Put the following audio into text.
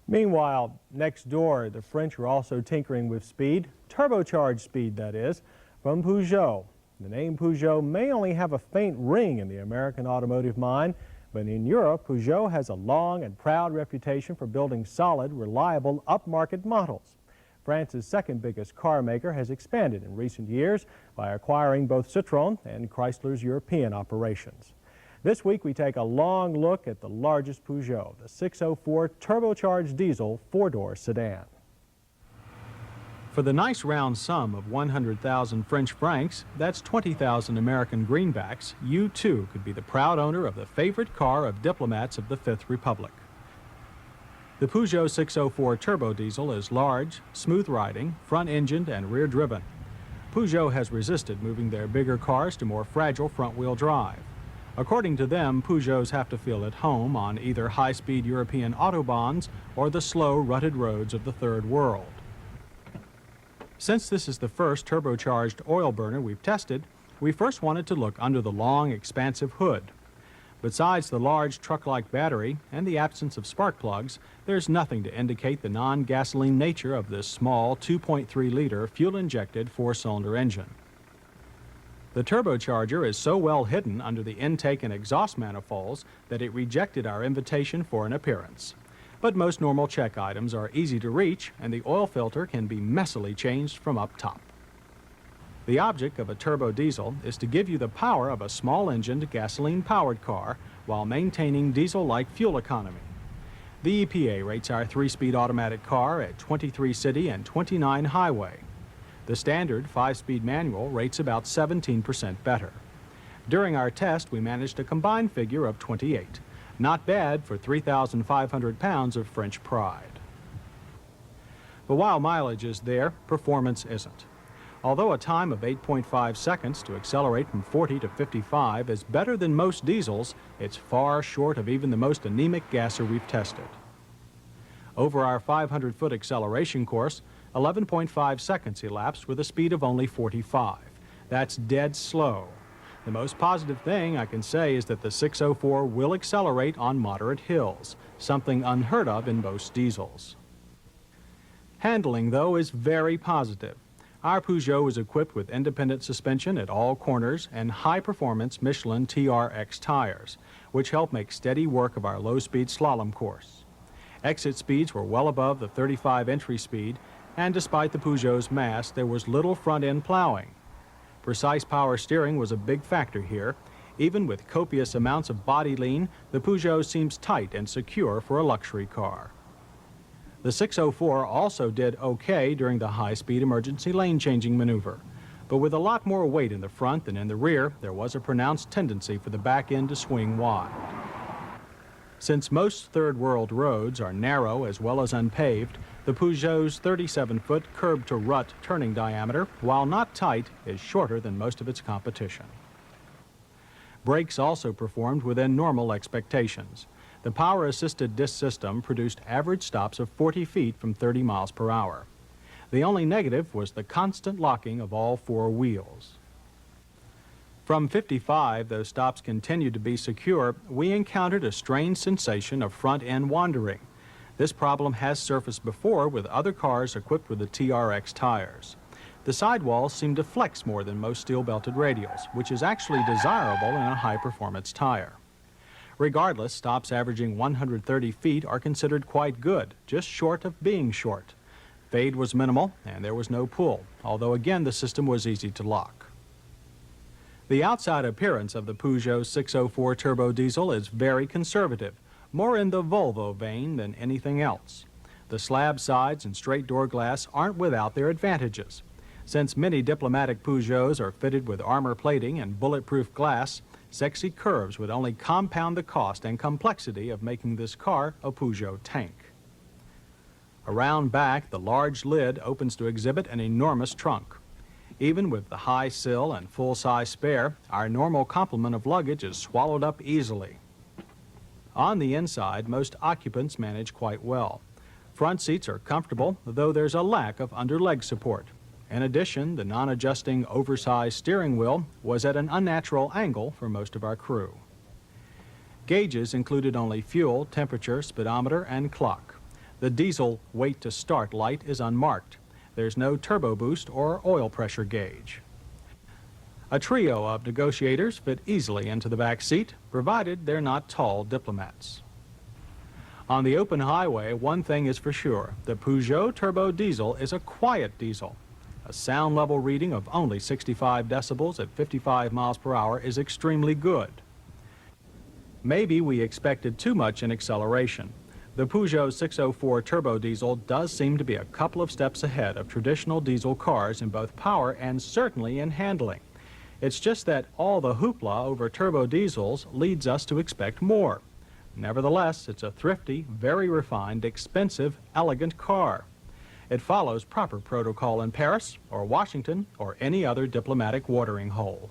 Meanwhile, next door, the French are also tinkering with speed, turbocharged speed that is, from Peugeot. The name Peugeot may only have a faint ring in the American automotive mind, but in Europe, Peugeot has a long and proud reputation for building solid, reliable, upmarket models. France's second biggest car maker has expanded in recent years by acquiring both Citroën and Chrysler's European operations. This week, we take a long look at the largest Peugeot, the 604 turbocharged diesel four-door sedan. For the nice round sum of 100,000 French francs, that's 20,000 American greenbacks, you too could be the proud owner of the favorite car of diplomats of the Fifth Republic. The Peugeot 604 turbo diesel is large, smooth-riding, front-engined and rear-driven. Peugeot has resisted moving their bigger cars to more fragile front-wheel drive. According to them, Peugeots have to feel at home on either high-speed European autobahns or the slow, rutted roads of the Third World. Since this is the first turbocharged oil burner we've tested, we first wanted to look under the long, expansive hood. Besides the large truck-like battery and the absence of spark plugs, there's nothing to indicate the non-gasoline nature of this small 2.3-liter fuel-injected four-cylinder engine. The turbocharger is so well hidden under the intake and exhaust manifolds that it rejected our invitation for an appearance. But most normal check items are easy to reach, and the oil filter can be messily changed from up top. The object of a turbo diesel is to give you the power of a small-engined, gasoline-powered car while maintaining diesel-like fuel economy. The EPA rates our 3-speed automatic car at 23 city and 29 highway. The standard 5-speed manual rates about 17% better. During our test, we managed a combined figure of 28. Not bad for 3,500 pounds of French pride. But while mileage is there, performance isn't. Although a time of 8.5 seconds to accelerate from 40 to 55 is better than most diesels, it's far short of even the most anemic gasser we've tested. Over our 500-foot acceleration course, 11.5 seconds elapsed with a speed of only 45. That's dead slow. The most positive thing I can say is that the 604 will accelerate on moderate hills, something unheard of in most diesels. Handling, though, is very positive. Our Peugeot is equipped with independent suspension at all corners and high-performance Michelin TRX tires, which help make steady work of our low-speed slalom course. Exit speeds were well above the 35 entry speed, and despite the Peugeot's mass, there was little front-end plowing. Precise power steering was a big factor here. Even with copious amounts of body lean, the Peugeot seems tight and secure for a luxury car. The 604 also did okay during the high-speed emergency lane-changing maneuver. But with a lot more weight in the front than in the rear, there was a pronounced tendency for the back end to swing wide. Since most third-world roads are narrow as well as unpaved, the Peugeot's 37-foot curb-to-rut turning diameter, while not tight, is shorter than most of its competition. Brakes also performed within normal expectations. The power-assisted disc system produced average stops of 40 feet from 30 miles per hour. The only negative was the constant locking of all four wheels. From 55, though stops continued to be secure, we encountered a strange sensation of front-end wandering. This problem has surfaced before with other cars equipped with the TRX tires. The sidewalls seem to flex more than most steel-belted radials, which is actually desirable in a high-performance tire. Regardless, stops averaging 130 feet are considered quite good, just short of being short. Fade was minimal, and there was no pull, although again the system was easy to lock. The outside appearance of the Peugeot 604 turbo diesel is very conservative, more in the Volvo vein than anything else. The slab sides and straight door glass aren't without their advantages. Since many diplomatic Peugeots are fitted with armor plating and bulletproof glass, sexy curves would only compound the cost and complexity of making this car a Peugeot tank. Around back, the large lid opens to exhibit an enormous trunk. Even with the high sill and full-size spare, our normal complement of luggage is swallowed up easily. On the inside, most occupants manage quite well. Front seats are comfortable, though there's a lack of under-leg support. In addition, the non-adjusting oversized steering wheel was at an unnatural angle for most of our crew. Gauges included only fuel, temperature, speedometer, and clock. The diesel wait to start light is unmarked. There's no turbo boost or oil pressure gauge. A trio of negotiators fit easily into the back seat, provided they're not tall diplomats. On the open highway, one thing is for sure. The Peugeot turbo diesel is a quiet diesel. A sound level reading of only 65 decibels at 55 miles per hour is extremely good. Maybe we expected too much in acceleration. The Peugeot 604 turbo diesel does seem to be a couple of steps ahead of traditional diesel cars in both power and certainly in handling. It's just that all the hoopla over turbo diesels leads us to expect more. Nevertheless, it's a thrifty, very refined, expensive, elegant car. It follows proper protocol in Paris or Washington or any other diplomatic watering hole.